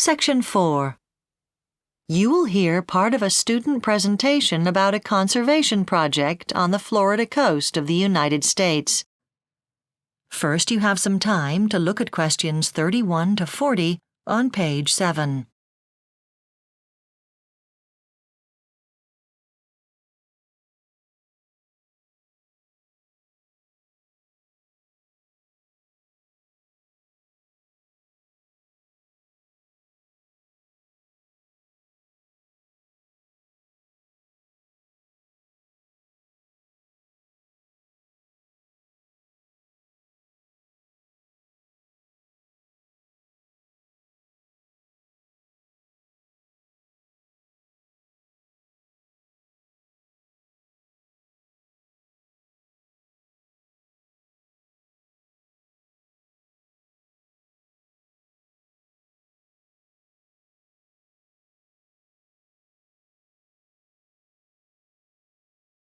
Section 4. You will hear part of a student presentation about a conservation project on the Florida coast of the United States. First, you have some time to look at questions 31 to 40 on page 7.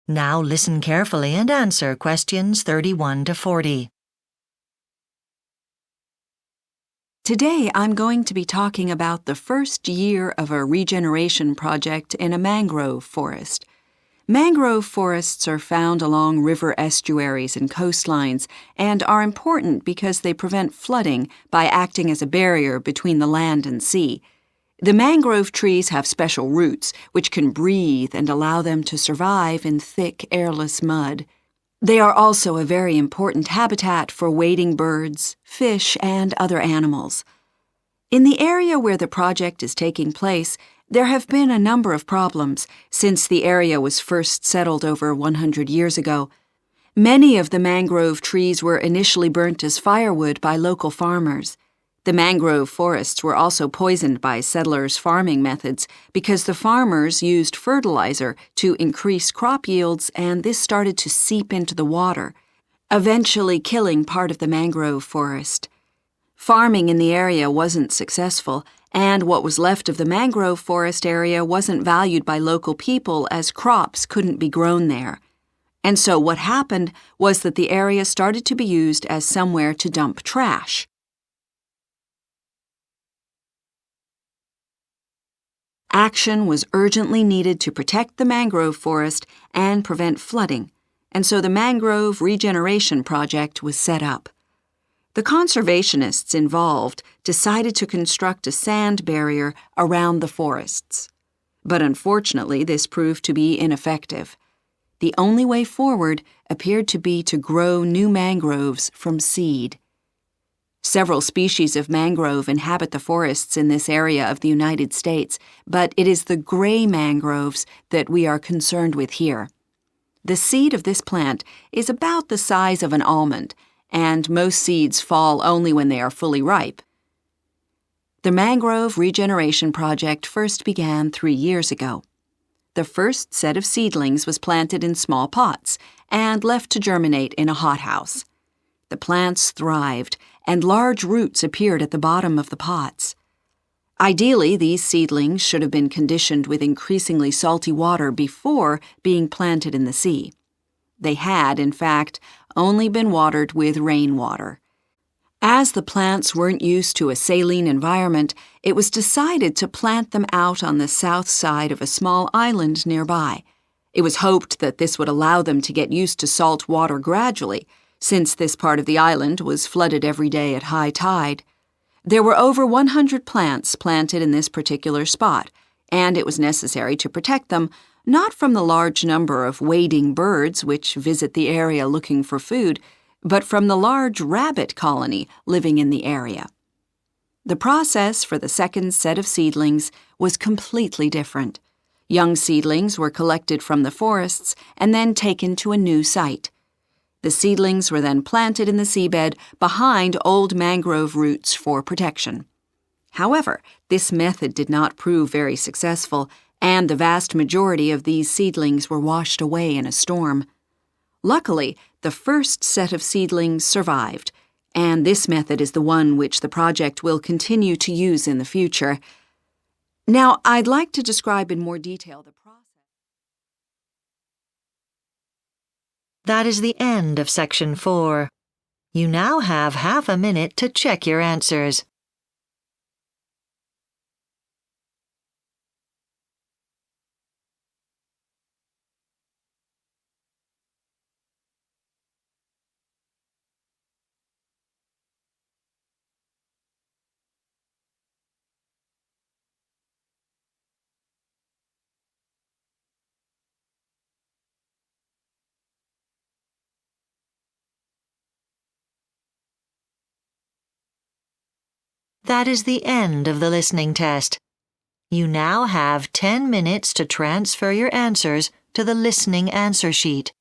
Now listen carefully and answer questions 31 to 40. Today I'm going to be talking about the first year of a regeneration project in a mangrove forest. Mangrove forests are found along river estuaries and coastlines and are important because they prevent flooding by acting as a barrier between the land and sea. The mangrove trees have special roots which can breathe and allow them to survive in thick, airless mud. They are also a very important habitat for wading birds, fish, and other animals. In the area where the project is taking place, there have been a number of problems since the area was first settled over 100 years ago. Many of the mangrove trees were initially burnt as firewood by local farmers. The mangrove forests were also poisoned by settlers' farming methods because the farmers used fertilizer to increase crop yields, and this started to seep into the water, eventually killing part of the mangrove forest. Farming in the area wasn't successful, and what was left of the mangrove forest area wasn't valued by local people as crops couldn't be grown there. And so what happened was that the area started to be used as somewhere to dump trash. Action was urgently needed to protect the mangrove forest and prevent flooding, and so the Mangrove Regeneration Project was set up. The conservationists involved decided to construct a sand barrier around the forests. But unfortunately, this proved to be ineffective. The only way forward appeared to be to grow new mangroves from seed. Several species of mangrove inhabit the forests in this area of the United States, but it is the gray mangroves that we are concerned with here. The seed of this plant is about the size of an almond, and most seeds fall only when they are fully ripe. The Mangrove Regeneration Project first began 3 years ago. The first set of seedlings was planted in small pots and left to germinate in a hothouse. The plants thrived, and large roots appeared at the bottom of the pots. Ideally, these seedlings should have been conditioned with increasingly salty water before being planted in the sea. They had, in fact, only been watered with rainwater. As the plants weren't used to a saline environment, it was decided to plant them out on the south side of a small island nearby. It was hoped that this would allow them to get used to salt water gradually, since this part of the island was flooded every day at high tide. There were over 100 plants planted in this particular spot, and it was necessary to protect them not from the large number of wading birds which visit the area looking for food, but from the large rabbit colony living in the area. The process for the second set of seedlings was completely different. Young seedlings were collected from the forests and then taken to a new site. The seedlings were then planted in the seabed behind old mangrove roots for protection. However, this method did not prove very successful, and the vast majority of these seedlings were washed away in a storm. Luckily, the first set of seedlings survived, and this method is the one which the project will continue to use in the future. Now, I'd like to describe in more detail the process. That is the end of Section 4. You now have half a minute to check your answers. That is the end of the listening test. You now have 10 minutes to transfer your answers to the listening answer sheet.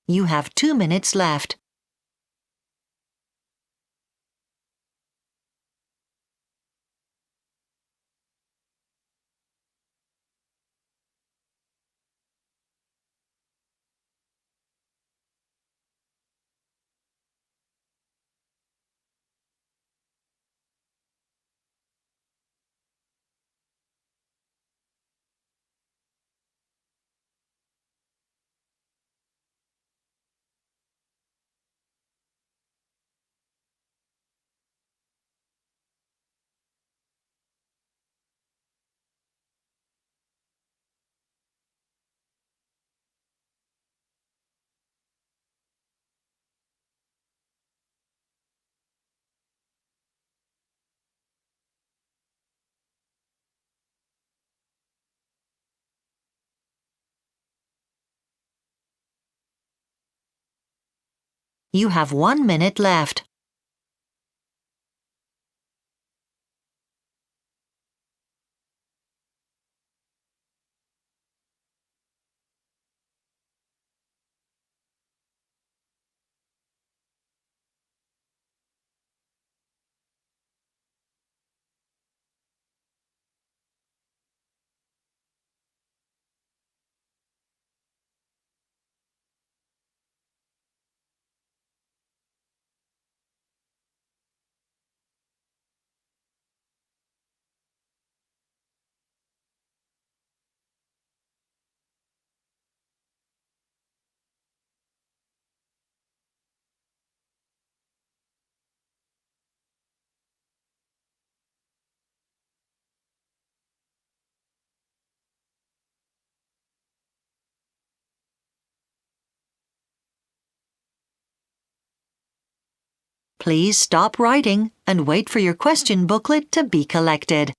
You have 2 minutes left. You have 1 minute left. Please stop writing and wait for your question booklet to be collected.